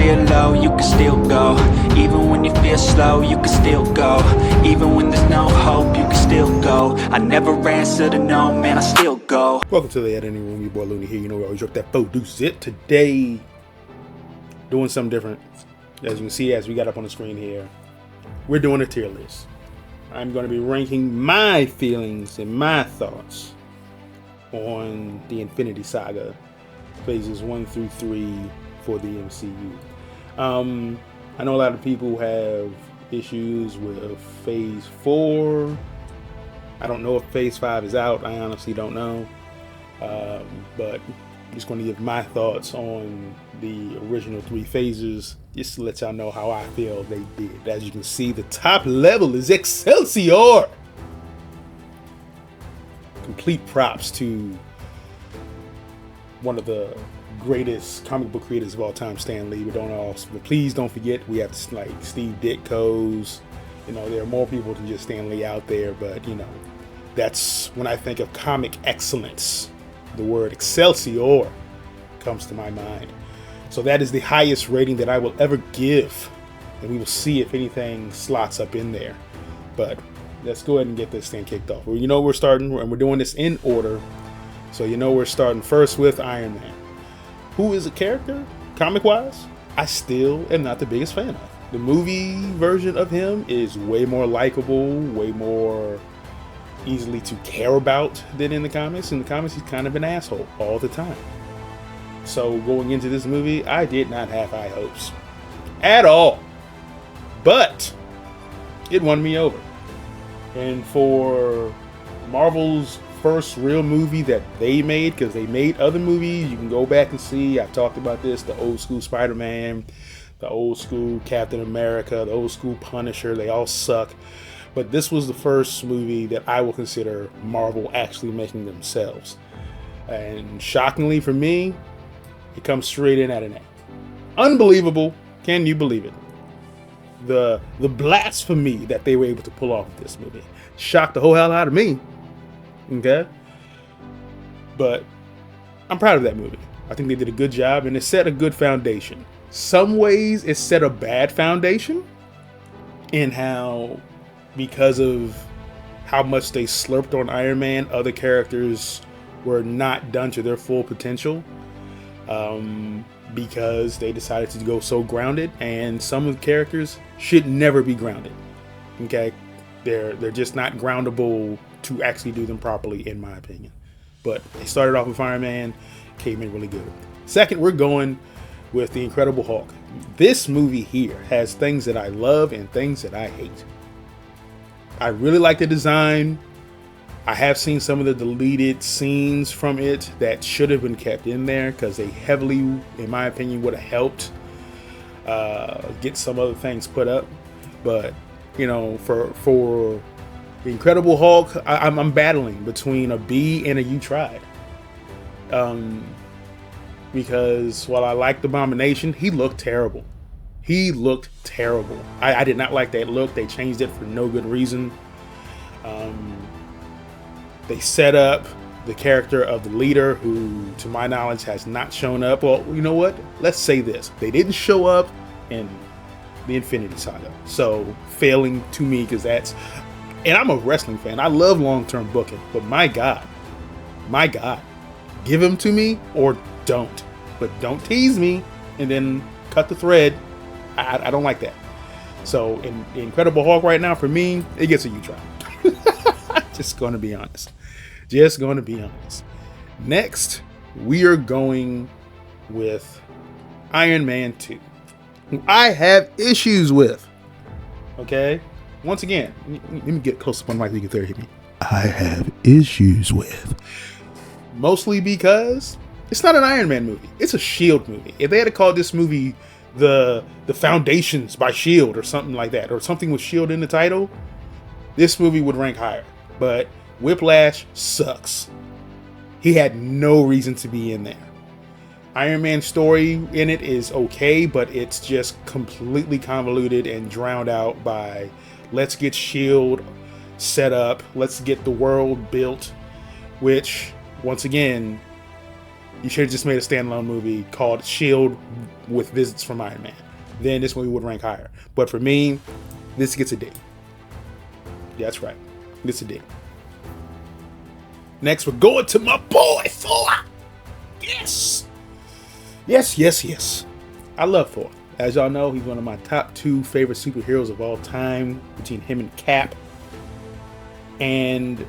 feel low, you can still go. Even when you feel slow, you can still go. Even when there's no hope, you can still go. I never answer to no, man, I still go. Welcome to the editing room, your boy Looney here. You know we always drop that produce it. Today, doing something different. As you can see, as we got up on the screen here, we're doing a tier list. I'm going to be ranking my feelings and my thoughts on the Infinity Saga, phases 1 through 3 for the MCU. I know a lot of people have issues with phase 4. I don't know if phase 5 is out. I honestly don't know. But I'm just going to give my thoughts on the original 3 phases, just to let y'all know how I feel they did. As you can see, the top level is Excelsior! Complete props to one of the greatest comic book creators of all time, Stan Lee. But please don't forget, we have like Steve Ditko's. You know, there are more people than just Stan Lee out there, but you know, that's when I think of comic excellence, the word Excelsior comes to my mind. So that is the highest rating that I will ever give, and we will see if anything slots up in there. But let's go ahead and get this thing kicked off. Well, you know we're starting, and we're doing this in order. So you know we're starting first with Iron Man, who is a character, comic-wise, I still am not the biggest fan of. The movie version of him is way more likable, way more easily to care about than in the comics. In the comics, he's kind of an asshole all the time. So going into this movie, I did not have high hopes at all. But it won me over. And for Marvel's first real movie that they made, because they made other movies, you can go back and see, I've talked about this, the old school Spider-Man, the old school Captain America, the old school Punisher, they all suck. But this was the first movie that I will consider Marvel actually making themselves. And shockingly for me, it comes straight in at an A. Unbelievable. Can you believe it? The blasphemy that they were able to pull off with this movie shocked the whole hell out of me. Okay? But I'm proud of that movie. I think they did a good job, and it set a good foundation. Some ways it set a bad foundation in how, because of how much they slurped on Iron Man, other characters were not done to their full potential. Because they decided to go so grounded, and some of the characters should never be grounded. Okay? They're just not groundable to actually do them properly, in my opinion. But they started off with Iron Man, came in really good. Second, we're going with The Incredible Hulk. This movie here has things that I love and things that I hate. I really like the design. I have seen some of the deleted scenes from it that should have been kept in there, because they heavily, in my opinion, would have helped get some other things put up. But you know, for The Incredible Hulk, I'm battling between a B and a you tried. Because while I liked Abomination, he looked terrible. He looked terrible. I did not like that look. They changed it for no good reason. They set up the character of the leader, who, to my knowledge, has not shown up. Well, you know what? Let's say this. They didn't show up in the Infinity Saga. So, failing to me, because that's... And I'm a wrestling fan. I love long-term booking. But my God. Give him to me or don't. But don't tease me and then cut the thread. I don't like that. So, in Incredible Hulk right now, for me, it gets a you try. Just going to be honest. Next, we are going with Iron Man 2, who I have issues with. Okay? Once again, let me get close up on the mic so you can hear me. I have issues with. Mostly because it's not an Iron Man movie. It's a S.H.I.E.L.D. movie. If they had to call this movie the Foundations by S.H.I.E.L.D. or something like that, or something with S.H.I.E.L.D. in the title, this movie would rank higher. But Whiplash sucks. He had no reason to be in there. Iron Man's story in it is okay, but it's just completely convoluted and drowned out by let's get S.H.I.E.L.D. set up, let's get the world built, which, once again, You should have just made a standalone movie called Shield with visits from Iron Man. Then this movie would rank higher. But for me, this gets a D. Yeah, that's right. Gets a D. Next, we're going to my boy Thor. Yes. Yes. I love Thor. As y'all know, he's one of my top 2 favorite superheroes of all time, between him and Cap. And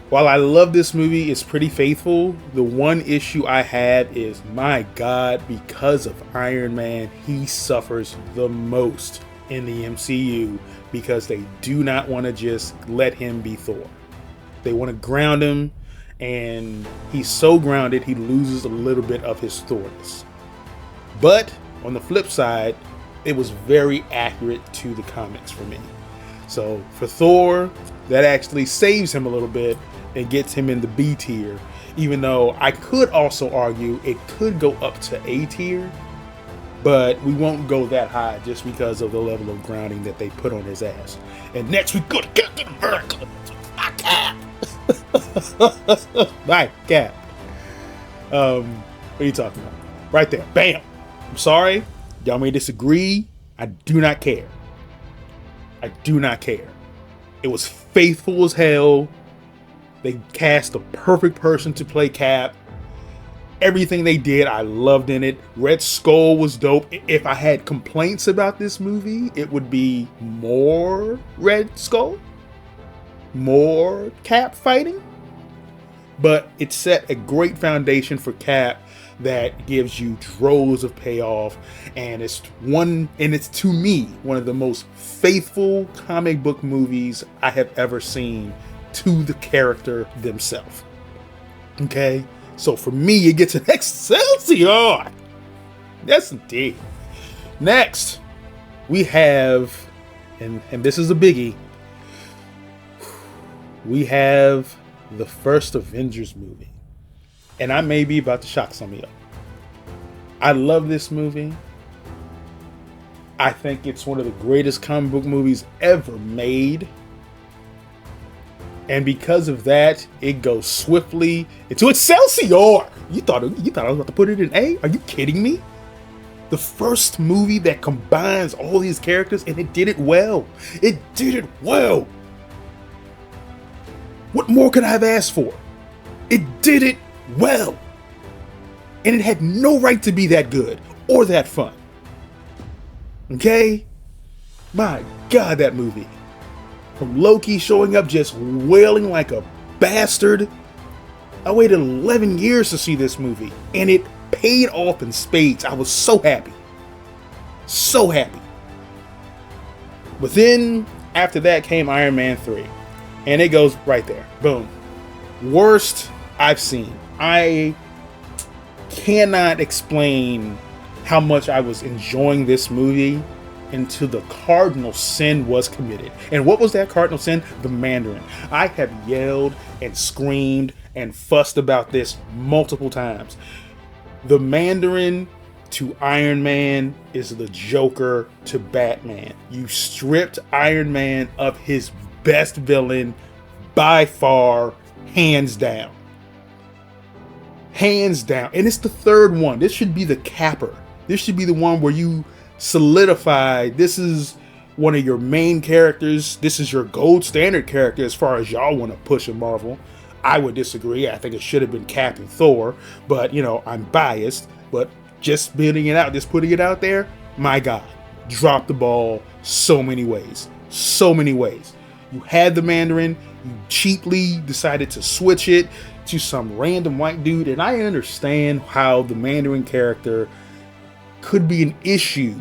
while I love this movie, it's pretty faithful. The one issue I had is, my God, because of Iron Man, he suffers the most in the MCU because they do not want to just let him be Thor. They want to ground him, and he's so grounded he loses a little bit of his Thorness. But on the flip side, it was very accurate to the comics for me. So for Thor, that actually saves him a little bit and gets him in the B tier, even though I could also argue it could go up to A tier, but we won't go that high just because of the level of grounding that they put on his ass. And next we go to Captain America. My Cap. My Cap. What are you talking about? Right there. Bam. I'm sorry. Y'all may disagree. I do not care. I do not care. It was faithful as hell. They cast the perfect person to play Cap. Everything they did, I loved in it. Red Skull was dope. If I had complaints about this movie, it would be more Red Skull, more Cap fighting. But it set a great foundation for Cap that gives you droves of payoff, and it's to me one of the most faithful comic book movies I have ever seen to the character themselves. Okay, so for me, it gets an Excelsior. Yes, indeed. Next, we have, and this is a biggie, we have the first Avengers movie. And I may be about to shock some of y'all. I love this movie. I think it's one of the greatest comic book movies ever made. And because of that, it goes swiftly into Excelsior. You thought I was about to put it in A? Are you kidding me? The first movie that combines all these characters, and it did it well. It did it well. What more could I have asked for? It did it well. And it had no right to be that good or that fun. Okay? My God, that movie. From Loki showing up just wailing like a bastard. I waited 11 years to see this movie, and it paid off in spades. I was so happy. So happy. But then, after that came Iron Man 3. And it goes right there. Boom. Worst I've seen. I cannot explain how much I was enjoying this movie until the cardinal sin was committed. And what was that cardinal sin? The Mandarin. I have yelled and screamed and fussed about this multiple times. The Mandarin to Iron Man is the Joker to Batman. You stripped Iron Man of his best villain by far, hands down. Hands down. And it's the third one. This should be the capper. This should be the one where you solidify, this is one of your main characters. This is your gold standard character as far as y'all want to push in Marvel. I would disagree. I think it should have been Cap and Thor, but I'm biased. But just putting it out there, my God, dropped the ball so many ways. So many ways. You had the Mandarin, you cheaply decided to switch it to some random white dude, and I understand how the Mandarin character could be an issue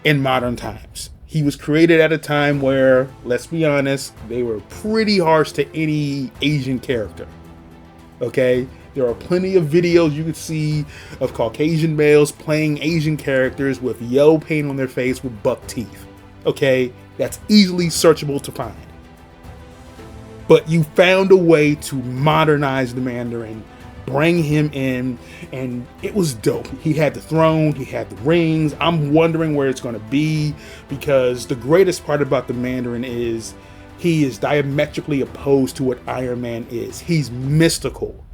in modern times. He was created at a time where, let's be honest, they were pretty harsh to any Asian character. Okay? There are plenty of videos you could see of Caucasian males playing Asian characters with yellow paint on their face with buck teeth. Okay? That's easily searchable to find. But you found a way to modernize the Mandarin, bring him in, and it was dope. He had the throne, he had the rings. I'm wondering where it's going to be, because the greatest part about the Mandarin is he is diametrically opposed to what Iron Man is. He's mystical.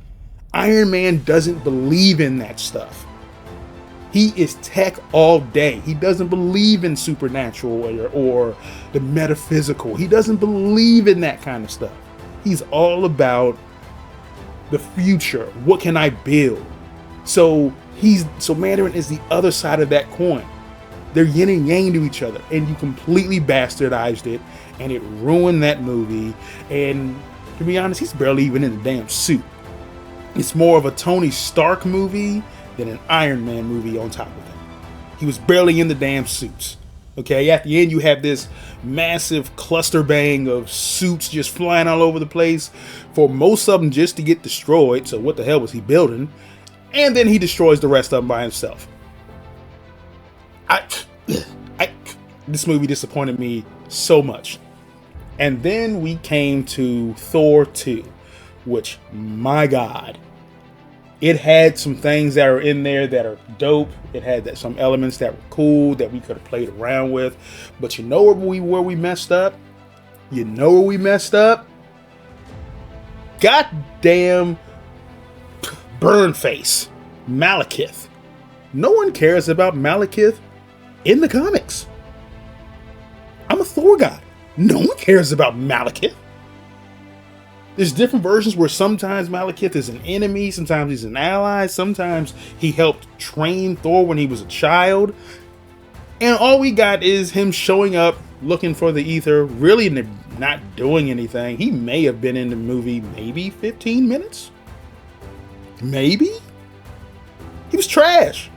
Iron Man doesn't believe in that stuff. He is tech all day. He doesn't believe in supernatural or the metaphysical. He doesn't believe in that kind of stuff. He's all about the future. What can I build? So Mandarin is the other side of that coin. They're yin and yang to each other, and you completely bastardized it, and it ruined that movie. And to be honest, he's barely even in the damn suit. It's more of a Tony Stark movie than an Iron Man movie on top of it. He was barely in the damn suits. Okay, at the end you have this massive cluster bang of suits just flying all over the place, for most of them just to get destroyed. So what the hell was he building? And then he destroys the rest of them by himself. This movie disappointed me so much. And then we came to Thor 2, which, my God, it had some things that are in there that are dope. It had some elements that were cool that we could have played around with. But you know where we messed up? You know where we messed up? Goddamn burn face, Malekith. No one cares about Malekith in the comics. I'm a Thor guy. No one cares about Malekith. There's different versions where sometimes Malekith is an enemy, sometimes he's an ally, sometimes he helped train Thor when he was a child. And all we got is him showing up, looking for the ether, really not doing anything. He may have been in the movie maybe 15 minutes. Maybe? He was trash.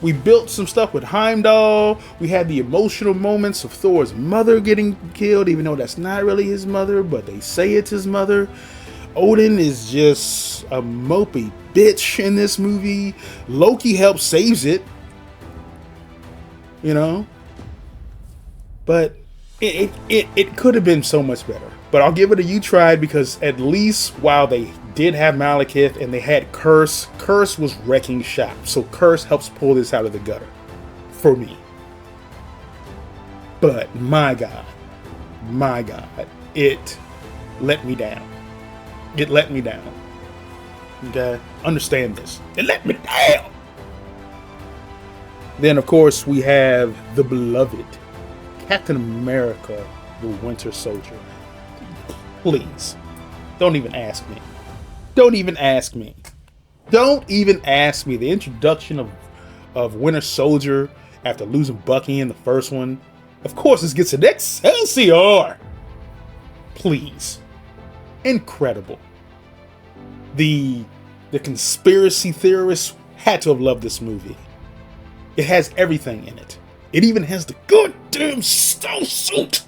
We built some stuff with Heimdall. We had the emotional moments of Thor's mother getting killed, even though that's not really his mother, but they say it's his mother. Odin is just a mopey bitch in this movie. Loki helps saves it. You know? But it could have been so much better. But I'll give it a you tried, because at least while they did have Malekith and they had Curse was wrecking shop. So Curse helps pull this out of the gutter for me. But my God, it let me down. It let me down. Okay? Understand this. It let me down. Then, of course, we have the beloved Captain America, the Winter Soldier. Please, don't even ask me. Don't even ask me. Don't even ask me. The introduction of Winter Soldier after losing Bucky in the first one, of course, this gets an Excelsior. Please. Incredible. The conspiracy theorists had to have loved this movie. It has everything in it. It even has the goddamn stealth suit.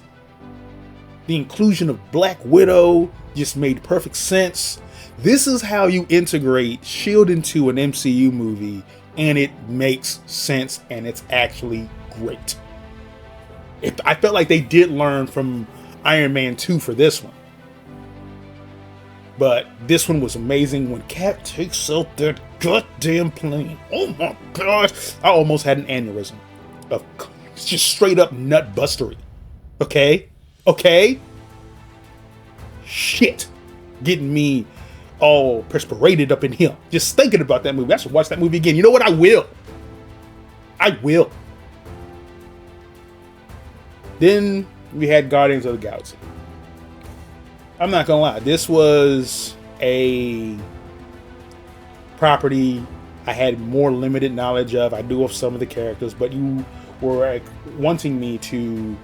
The inclusion of Black Widow just made perfect sense. This is how you integrate S.H.I.E.L.D. into an MCU movie, and it makes sense, and it's actually great. I felt like they did learn from Iron Man 2 for this one. But this one was amazing when Cap takes out that goddamn plane. Oh my God. I almost had an aneurysm of just straight up nut bustery. Okay? Shit. Getting me all perspirated up in here. Just thinking about that movie. I should watch that movie again. You know what? I will. Then we had Guardians of the Galaxy. I'm not gonna lie. This was a property I had more limited knowledge of. I knew of some of the characters, but you were wanting me to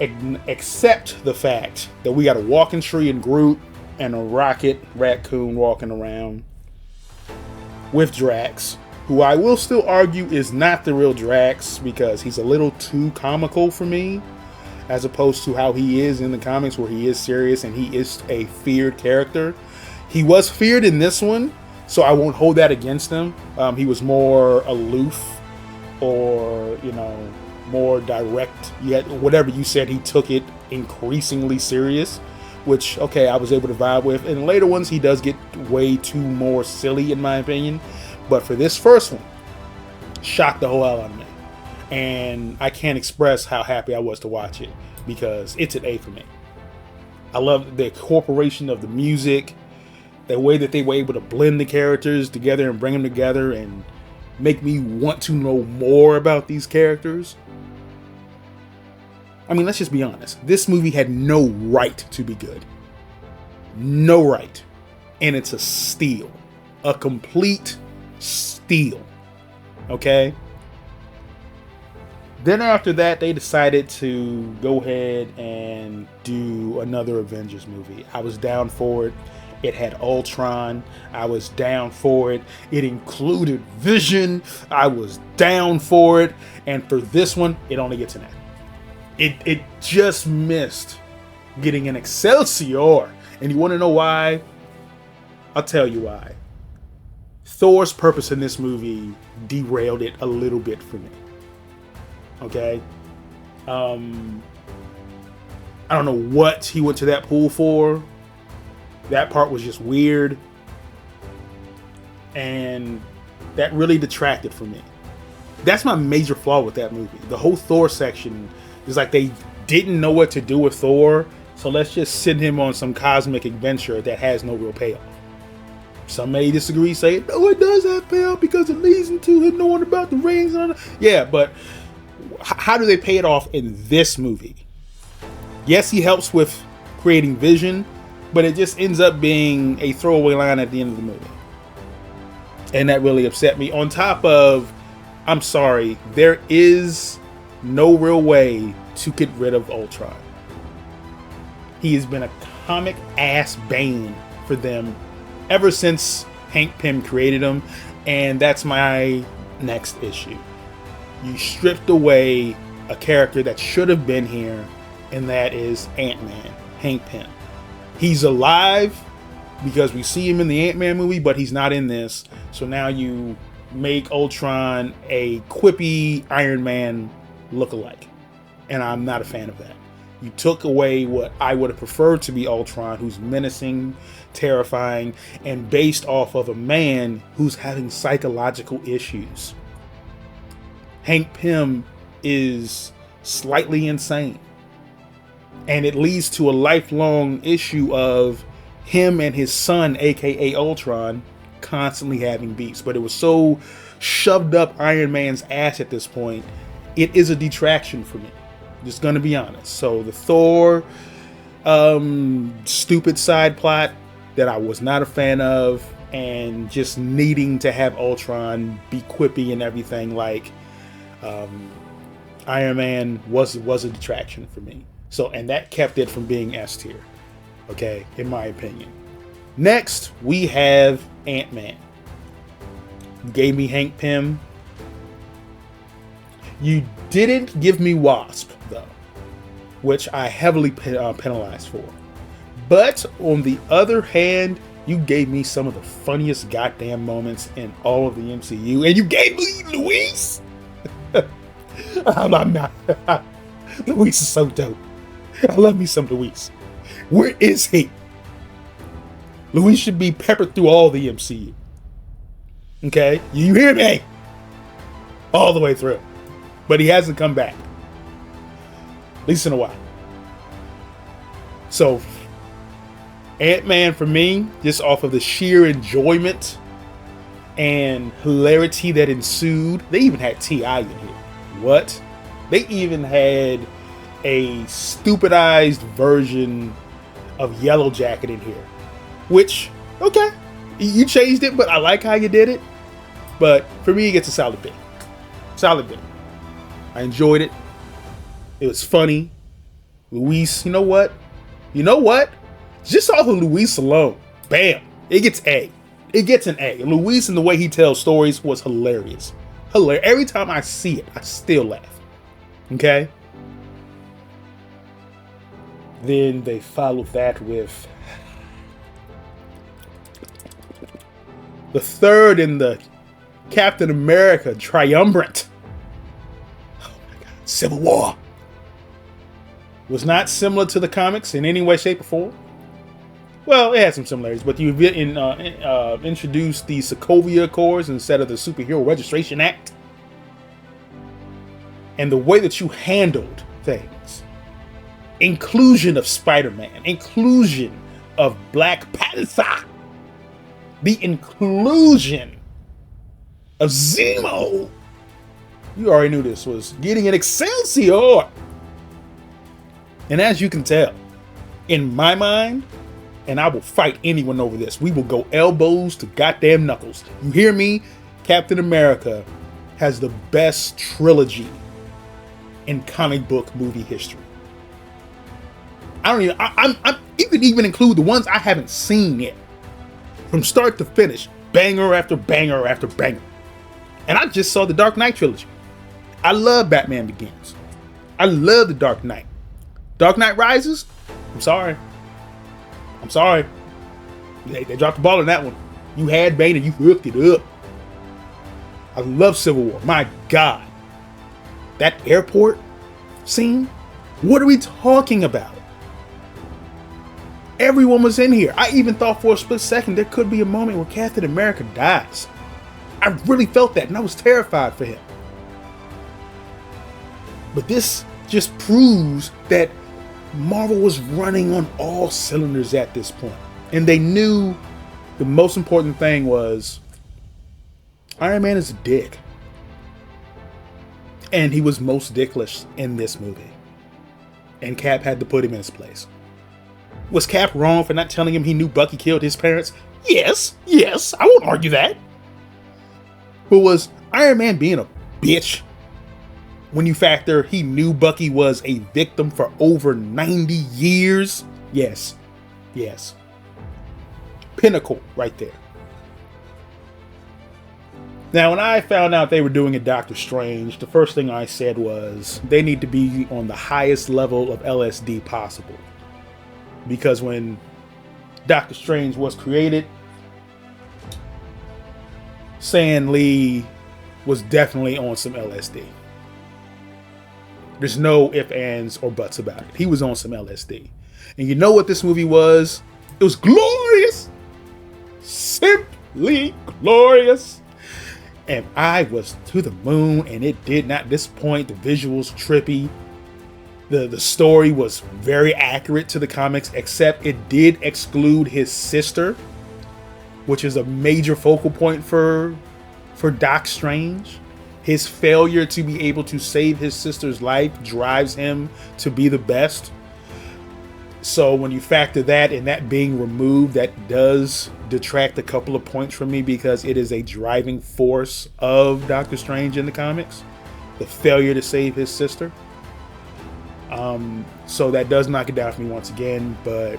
accept the fact that we got a walking tree and Groot and a rocket raccoon walking around with Drax, who I will still argue is not the real Drax because he's a little too comical for me, as opposed to how he is in the comics, where he is serious and he is a feared character. He was feared in this one, so I won't hold that against him. He was more aloof, or more direct. Yet whatever you said, he took it increasingly serious, which, okay, I was able to vibe with. In the later ones, he does get way too more silly, in my opinion. But for this first one, shocked the whole hell out of me. And I can't express how happy I was to watch it, because it's an A for me. I love the incorporation of the music, The way that they were able to blend the characters together and bring them together and make me want to know more about these characters. I mean, let's just be honest. This movie had no right to be good. No right. And it's a steal. A complete steal. Okay? Then after that, they decided to go ahead and do another Avengers movie. I was down for it. It had Ultron. I was down for it. It included Vision. I was down for it. And for this one, it only gets an A. It just missed getting an Excelsior. And you want to know why? I'll tell you why. Thor's purpose in this movie derailed it a little bit for me. Okay? I don't know what he went to that pool for. That part was just weird. And that really detracted from me. That's my major flaw with that movie. The whole Thor section is like they didn't know what to do with Thor, so let's just send him on some cosmic adventure that has no real payoff. Some may disagree, say, no, it does have payoff because it leads into him knowing about the rings. Yeah, but how do they pay it off in this movie? Yes, he helps with creating Vision, but it just ends up being a throwaway line at the end of the movie. And that really upset me. On top of, I'm sorry, there is no real way to get rid of Ultron. He has been a comic ass bane for them ever since Hank Pym created him, and that's my next issue. You stripped away a character that should have been here, and that is Ant-Man, Hank Pym. He's alive because we see him in the Ant-Man movie, but he's not in this. So now you make Ultron a quippy Iron Man lookalike, and I'm not a fan of that. You took away what I would have preferred to be Ultron, who's menacing, terrifying, and based off of a man who's having psychological issues. Hank Pym is slightly insane. And it leads to a lifelong issue of him and his son, aka Ultron, constantly having beefs. But it was so shoved up Iron Man's ass at this point, it is a detraction for me. Just gonna be honest. So the Thor stupid side plot that I was not a fan of, and just needing to have Ultron be quippy and everything like Iron Man was a detraction for me. So, and that kept it from being S tier, okay, in my opinion. Next, we have Ant-Man. You gave me Hank Pym. You didn't give me Wasp, though, which I heavily penalized for. But on the other hand, you gave me some of the funniest goddamn moments in all of the MCU, and you gave me Luis. I'm not. Luis is so dope. I love me some Luis. Where is he? Luis should be peppered through all the MCU. Okay? You hear me? All the way through. But he hasn't come back. At least in a while. So, Ant-Man for me, just off of the sheer enjoyment and hilarity that ensued. They even had T.I. in here. What? They even had a stupidized version of Yellow Jacket in here. Which, okay, you changed it, but I like how you did it. But for me, it gets a solid B. Solid B. I enjoyed it. It was funny. Luis, you know what? You know what? Just off of Luis alone, bam, it gets A. It gets an A. Luis and the way he tells stories was hilarious. Hilarious. Every time I see it, I still laugh. Okay? Then they followed that with the third in the Captain America triumvirate. Oh my God. Civil War. Was not similar to the comics in any way, shape, or form. Well, it had some similarities, but you introduced the Sokovia Accords instead of the Superhero Registration Act. And the way that you handled things. Inclusion of Spider-Man. Inclusion of Black Panther. The inclusion of Zemo, you already knew this was getting an Excelsior. And as you can tell, in my mind, and I will fight anyone over this, we will go elbows to goddamn knuckles. You hear me? Captain America has the best trilogy in comic book movie history. I don't even, you can even include the ones I haven't seen yet. From start to finish, banger after banger after banger. And I just saw the Dark Knight trilogy. I love Batman Begins. I love the Dark Knight. Dark Knight Rises? I'm sorry. They dropped the ball on that one. You had Bane and you hooked it up. I love Civil War. My God. That airport scene? What are we talking about? Everyone was in here. I even thought for a split second there could be a moment where Captain America dies. I really felt that, and I was terrified for him. But this just proves that Marvel was running on all cylinders at this point. And they knew the most important thing was Iron Man is a dick. And he was most dickless in this movie. And Cap had to put him in his place. Was Cap wrong for not telling him he knew Bucky killed his parents? Yes, I won't argue that. But was Iron Man being a bitch when you factor he knew Bucky was a victim for over 90 years? Yes. Pinnacle right there. Now, when I found out they were doing a Doctor Strange, the first thing I said was they need to be on the highest level of LSD possible. Because when Doctor Strange was created, Stan Lee was definitely on some LSD. There's no ifs, ands, or buts about it. He was on some LSD. And you know what this movie was? It was glorious. Simply glorious. And I was to the moon, and it did not disappoint. The visuals trippy. The story was very accurate to the comics, except it did exclude his sister, which is a major focal point for Doc Strange. His failure to be able to save his sister's life drives him to be the best. So when you factor that and that being removed, that does detract a couple of points from me, because it is a driving force of Doctor Strange in the comics, the failure to save his sister. So that does knock it down for me once again. But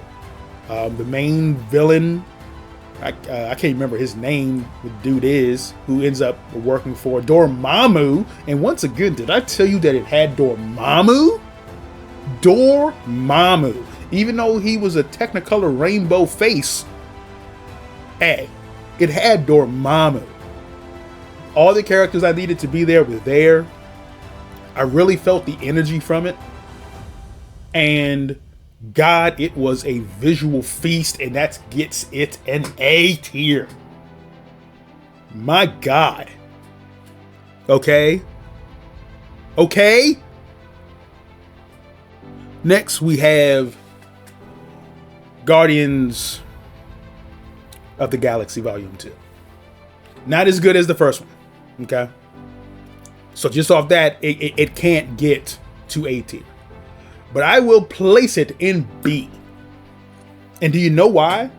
the main villain, I can't remember his name, the dude is, who ends up working for Dormammu. And once again, did I tell you that it had Dormammu? Dormammu. Even though he was a Technicolor rainbow face, hey, it had Dormammu. All the characters I needed to be there were there. I really felt the energy from it. And God, it was a visual feast, and that gets it an A tier. My God. Okay. Next, we have Guardians of the Galaxy Volume 2. Not as good as the first one. Okay. So just off that, it can't get to A tier. But I will place it in B. And do you know why?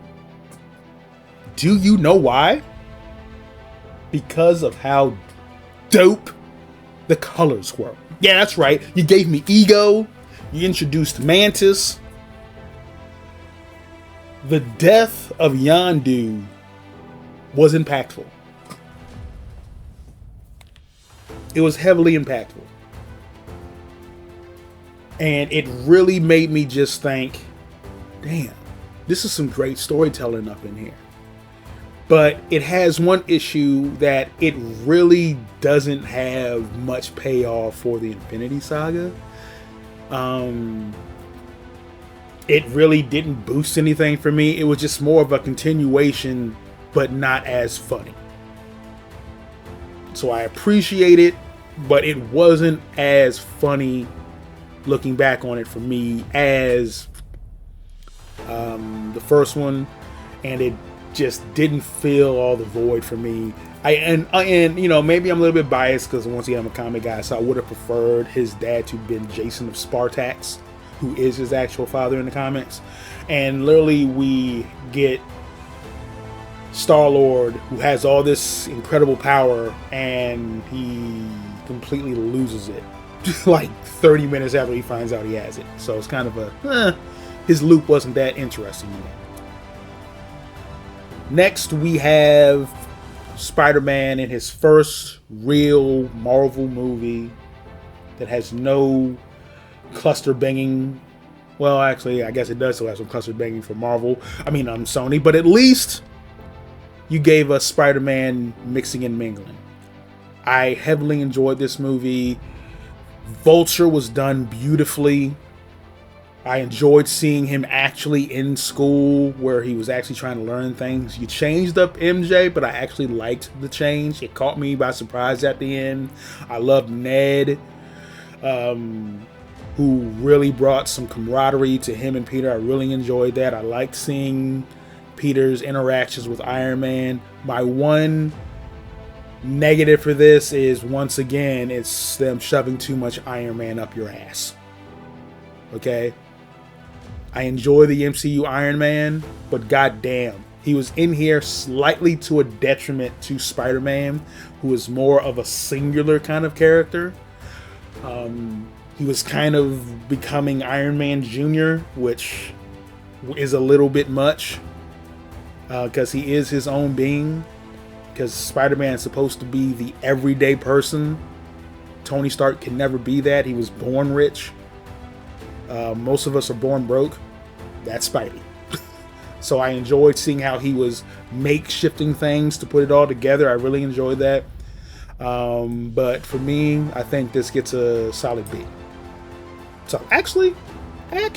Because of how dope the colors were. Yeah, that's right. You gave me Ego. You introduced Mantis. The death of Yondu was impactful. It was heavily impactful. And it really made me just think, damn, this is some great storytelling up in here. But it has one issue, that it really doesn't have much payoff for the Infinity Saga. It really didn't boost anything for me. It was just more of a continuation, but not as funny. So I appreciate it, but it wasn't as funny looking back on it for me as the first one. And it just didn't fill all the void for me. And you know, maybe I'm a little bit biased because once again I'm a comic guy, so I would have preferred his dad to have been Jason of Spartax, who is his actual father in the comics. And literally we get Star-Lord, who has all this incredible power, and he completely loses it like 30 minutes after he finds out he has it. So it's kind of his loop wasn't that interesting to me. Next we have Spider-Man in his first real Marvel movie that has no cluster banging. Well, actually, I guess it does still have some cluster banging for Marvel. I mean, Sony, but at least you gave us Spider-Man mixing and mingling. I heavily enjoyed this movie. Vulture was done beautifully. I enjoyed seeing him actually in school where he was actually trying to learn things. You changed up MJ, but I actually liked the change. It caught me by surprise at the end. I loved Ned, who really brought some camaraderie to him and Peter. I really enjoyed that. I liked seeing Peter's interactions with Iron Man. My one negative for this is, once again, it's them shoving too much Iron Man up your ass. Okay? I enjoy the MCU Iron Man, but goddamn, he was in here slightly to a detriment to Spider-Man, who is more of a singular kind of character. He was kind of becoming Iron Man Jr., which is a little bit much, because he is his own being. Because Spider-Man is supposed to be the everyday person. Tony Stark can never be that. He was born rich. Most of us are born broke. That's Spidey. So I enjoyed seeing how he was makeshifting things to put it all together. I really enjoyed that. But for me, I think this gets a solid B. So actually, that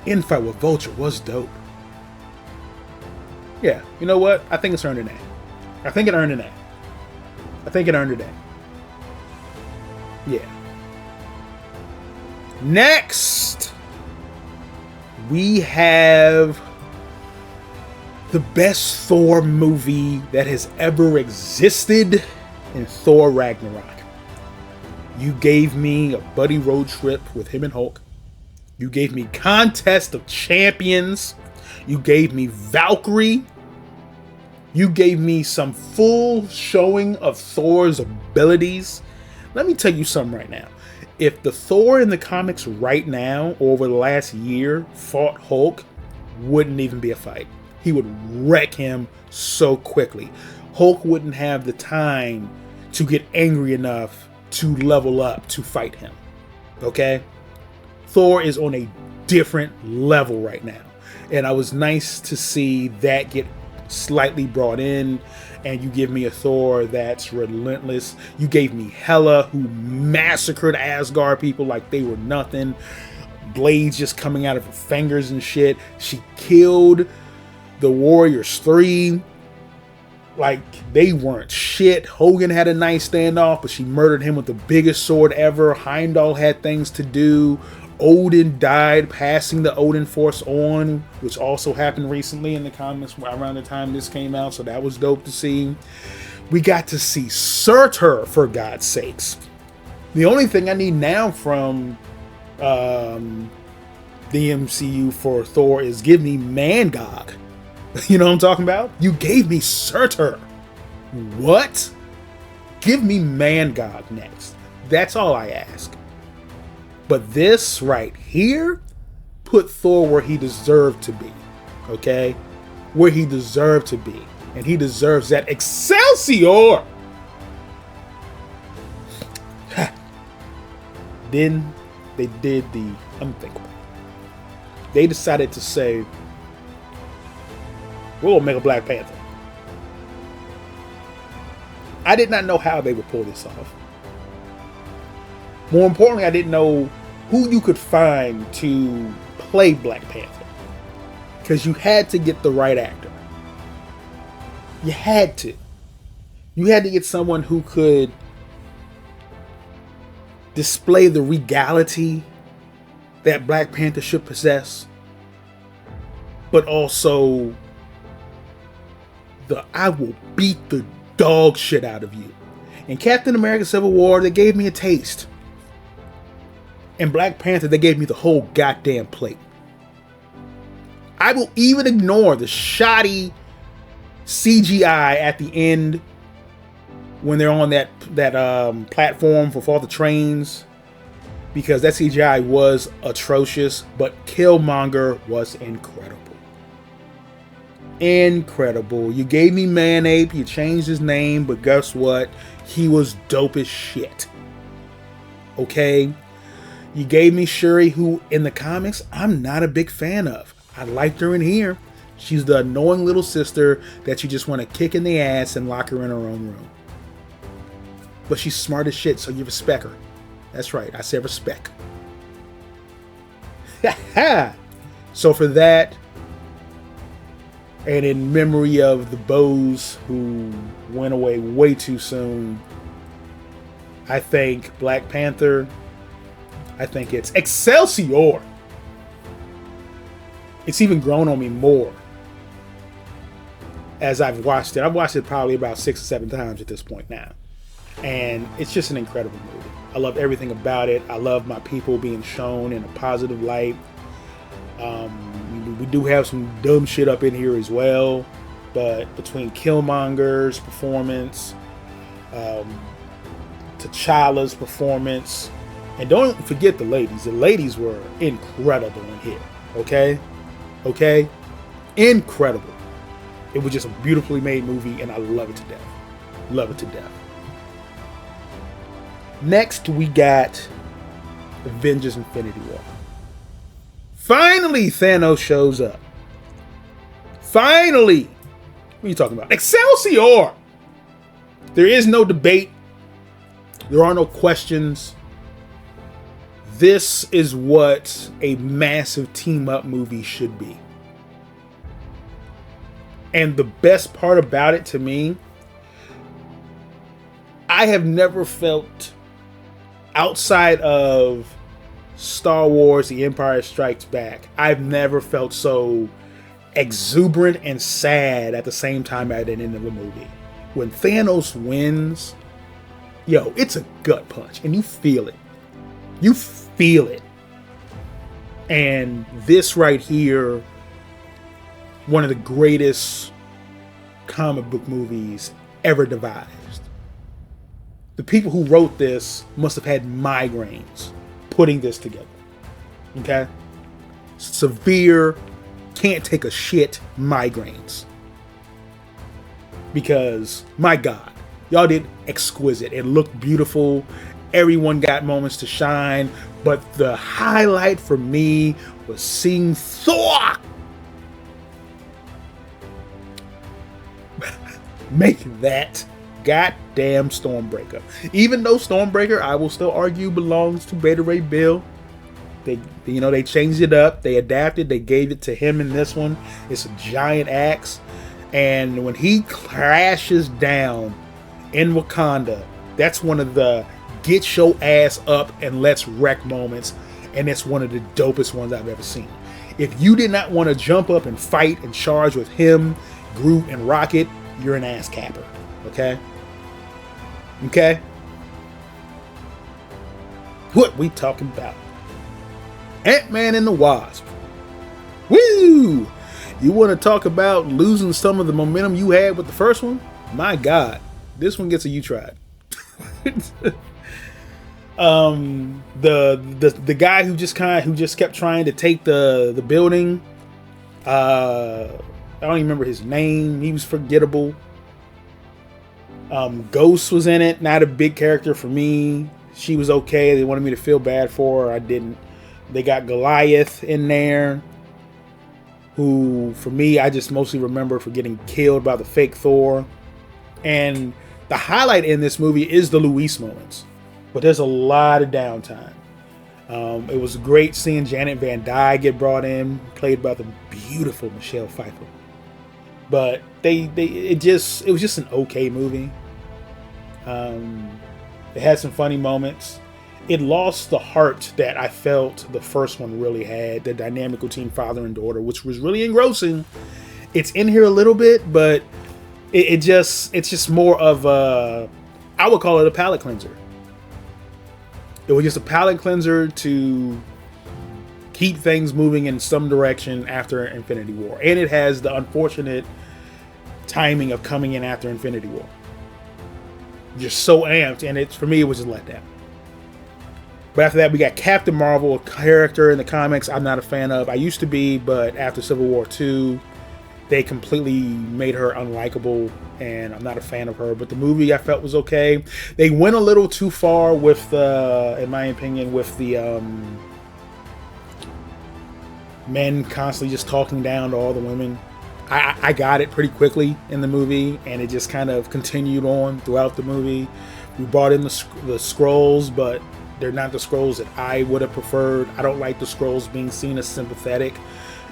infight with Vulture was dope. Yeah, you know what? I think it's earned an A. I think it earned an A. Yeah. Next, we have the best Thor movie that has ever existed in Thor Ragnarok. You gave me a buddy road trip with him and Hulk. You gave me Contest of Champions. You gave me Valkyrie. You gave me some full showing of Thor's abilities. Let me tell you something right now. If the Thor in the comics right now, or over the last year, fought Hulk, wouldn't even be a fight. He would wreck him so quickly. Hulk wouldn't have the time to get angry enough to level up to fight him. Okay? Thor is on a different level right now. And I was nice to see that get slightly brought in, and you give me a Thor that's relentless. You gave me Hela, who massacred Asgard people like they were nothing. Blades just coming out of her fingers and shit. She killed the Warriors 3 like they weren't shit. Hogan had a nice standoff, but she murdered him with the biggest sword ever. Heimdall had things to do. Odin died, passing the Odin Force on, which also happened recently in the comics around the time this came out, so that was dope to see. We got to see Surtur, for God's sakes. The only thing I need now from the MCU for Thor is give me Mangog. You know what I'm talking about? You gave me Surtur. What? Give me Mangog next. That's all I ask. But this right here put Thor where he deserved to be. Okay? Where he deserved to be. And he deserves that. Excelsior! Then they did the unthinkable. They decided to say, we'll make a Black Panther. I did not know how they would pull this off. More importantly, I didn't know who you could find to play Black Panther. Because you had to get the right actor. You had to. You had to get someone who could display the regality that Black Panther should possess. but also the I will beat the dog shit out of you. In Captain America Civil War, they gave me a taste. In Black Panther, they gave me the whole goddamn plate. I will even ignore the shoddy CGI at the end when they're on that platform for all the trains, because that CGI was atrocious, but Killmonger was incredible. Incredible. You gave me Man-Ape, you changed his name, but guess what? He was dope as shit. Okay? You gave me Shuri, who in the comics, I'm not a big fan of. I liked her in here. She's the annoying little sister that you just want to kick in the ass and lock her in her own room. But she's smart as shit, so you respect her. That's right, I said respect. So for that, and in memory of the Bows who went away way too soon, I think Black Panther, I think it's Excelsior. It's even grown on me more as I've watched it. I've watched it probably about 6 or 7 times at this point now. And it's just an incredible movie. I love everything about it. I love my people being shown in a positive light. We do have some dumb shit up in here as well. But between Killmonger's performance, T'Challa's performance, and don't forget the ladies. The ladies were incredible in here. Okay? Okay? Incredible. It was just a beautifully made movie, and I love it to death. Love it to death. Next, we got Avengers Infinity War. Finally, Thanos shows up. Finally! What are you talking about? Excelsior! There is no debate. There are no questions. This is what a massive team-up movie should be. And the best part about it to me, I have never felt, outside of Star Wars The Empire Strikes Back, I've never felt so exuberant and sad at the same time at the end of a movie. When Thanos wins, yo, it's a gut punch, and you feel it. You feel it. And this right here, one of the greatest comic book movies ever devised. The people who wrote this must have had migraines putting this together. Okay? Severe, can't take a shit migraines. Because, my God, y'all did exquisite. It looked beautiful. Everyone got moments to shine. But the highlight for me was seeing Thor make that goddamn Stormbreaker. Even though Stormbreaker, I will still argue, belongs to Beta Ray Bill. They changed it up. They adapted. They gave it to him in this one. It's a giant axe. And when he crashes down in Wakanda, that's one of the get your ass up and let's wreck moments. And it's one of the dopest ones I've ever seen. If you did not want to jump up and fight and charge with him, Groot, and Rocket, you're an ass capper. Okay? Okay? What we talking about? Ant-Man and the Wasp. Woo! You want to talk about losing some of the momentum you had with the first one? My God, this one gets a you tried. The guy who just kept trying to take the building. I don't even remember his name. He was forgettable. Ghost was in it. Not a big character for me. She was okay. They wanted me to feel bad for her. I didn't. They got Goliath in there, who, for me, I just mostly remember for getting killed by the fake Thor. And the highlight in this movie is the Luis moments. But there's a lot of downtime. It was great seeing Janet Van Dyne get brought in, played by the beautiful Michelle Pfeiffer. But it was just an okay movie. It had some funny moments. it lost the heart that I felt the first one really had, the dynamic between father and daughter, which was really engrossing. It's in here a little bit, but it's just more of a, I would call it a palate cleanser. It was just a palate cleanser to keep things moving in some direction after Infinity War. And it has the unfortunate timing of coming in after Infinity War. Just so amped, and for me, it was just let down. But after that, we got Captain Marvel, a character in the comics I'm not a fan of. I used to be, but after Civil War 2, they completely made her unlikable, and I'm not a fan of her. But the movie I felt was okay. They went a little too far with, in my opinion, with the men constantly just talking down to all the women. I got it pretty quickly in the movie, and it just kind of continued on throughout the movie. We brought in the Skrulls, but they're not the Skrulls that I would have preferred. I don't like the Skrulls being seen as sympathetic.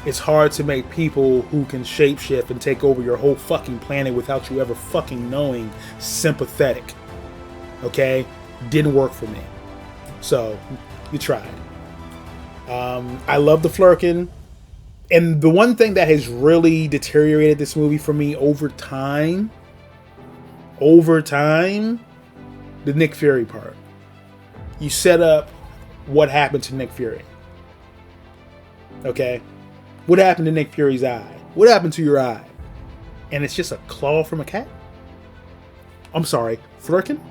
It's hard to make people who can shapeshift and take over your whole fucking planet without you ever fucking knowing sympathetic. Okay? Didn't work for me. So, you tried. I love the flirking. And the one thing that has really deteriorated this movie for me over time, the Nick Fury part. You set up what happened to Nick Fury. Okay? What happened to Nick Fury's eye? What happened to your eye? And it's just a claw from a cat? I'm sorry, flirking?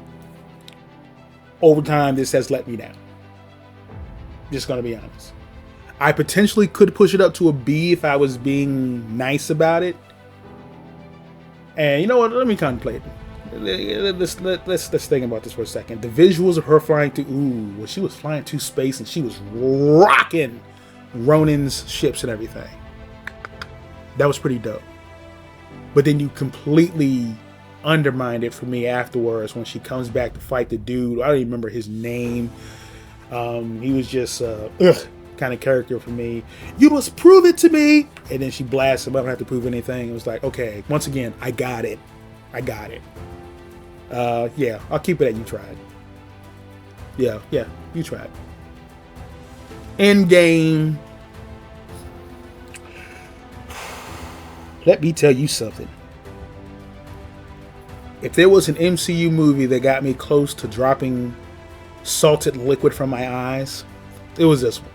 Over time, this has let me down. Just gonna be honest. I potentially could push it up to a B if I was being nice about it. And you know what? Let me contemplate. Let's think about this for a second. The visuals of her flying through, when she was flying through space and she was rocking Ronin's ships and everything. That was pretty dope. But then you completely undermined it for me afterwards when she comes back to fight the dude. I don't even remember his name. He was just kind of character for me. You must prove it to me. And then she blasts him. I don't have to prove anything. It was like, okay, once again, I got it. Yeah, I'll keep it at you tried. Yeah, you tried. Endgame. Let me tell you something. If there was an MCU movie that got me close to dropping salted liquid from my eyes, it was this one.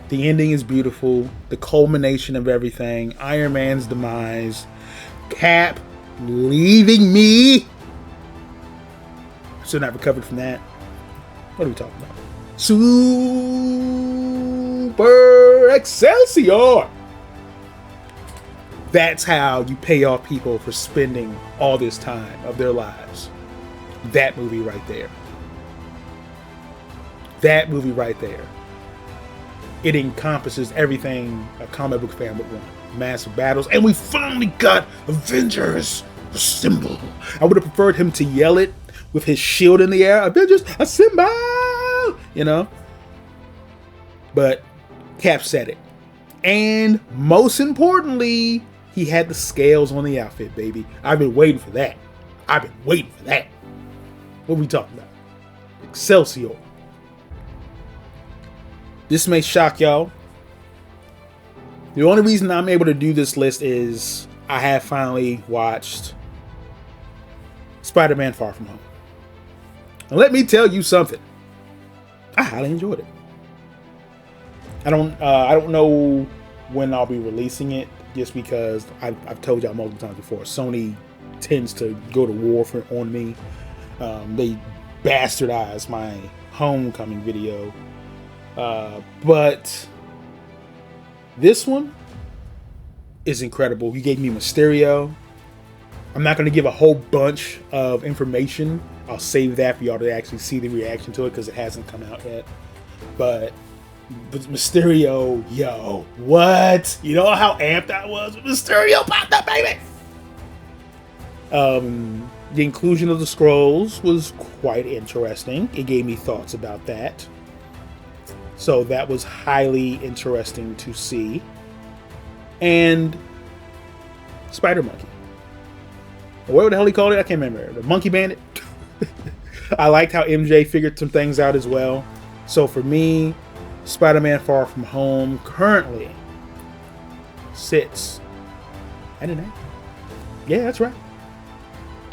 The ending is beautiful. The culmination of everything. Iron Man's demise. Cap leaving me. Still not recovered from that. What are we talking about? Super Excelsior! That's how you pay off people for spending all this time of their lives. That movie right there. It encompasses everything a comic book fan would want. Massive battles. And we finally got Avengers Assemble. I would have preferred him to yell it with his shield in the air. Avengers Assemble! You know? But Cap said it. And most importantly, he had the scales on the outfit, baby. I've been waiting for that. What are we talking about? Excelsior. This may shock y'all. The only reason I'm able to do this list is I have finally watched Spider-Man Far From Home. And let me tell you something. I highly enjoyed it. I don't know when I'll be releasing it, just because I've told y'all multiple times before. Sony tends to go to war on me. They bastardized my Homecoming video. But this one is incredible. He gave me Mysterio. I'm not going to give a whole bunch of information. I'll save that for y'all to actually see the reaction to it because it hasn't come out yet. But Mysterio, yo, what? You know how amped I was when Mysterio popped up, baby? The inclusion of the Skrulls was quite interesting. It gave me thoughts about that. So that was highly interesting to see. And Spider Monkey. What the hell he called it? I can't remember. The Monkey Bandit? I liked how MJ figured some things out as well. So for me, Spider-Man Far From Home currently sits at an 8. Yeah, that's right.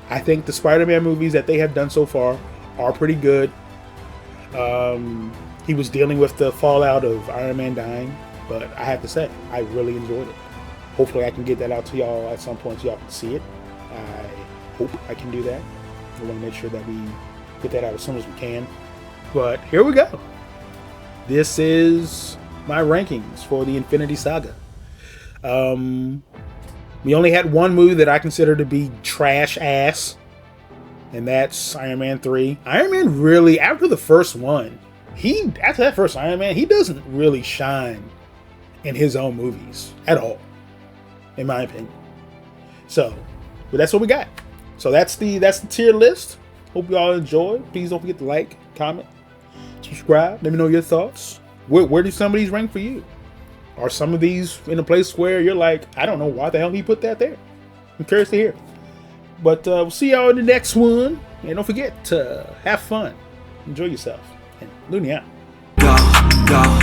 I think the Spider-Man movies that they have done so far are pretty good. He was dealing with the fallout of Iron Man dying, but I have to say, I really enjoyed it. Hopefully I can get that out to y'all at some point so y'all can see it. I hope I can do that. I want to make sure that we get that out as soon as we can. But here we go. This is my rankings for the Infinity Saga. We only had one movie that I consider to be trash ass, and that's Iron Man 3. Iron Man really, after the first one, after that first Iron Man, he doesn't really shine in his own movies at all, in my opinion. So, but that's what we got. So that's the tier list. Hope y'all enjoy. Please don't forget to like, comment, subscribe. Let me know your thoughts. Where do some of these rank for you? Are some of these in a place where you're like, I don't know why the hell he put that there? I'm curious to hear. But we'll see y'all in the next one. And don't forget to have fun. Enjoy yourself. And Looney out. Go, go.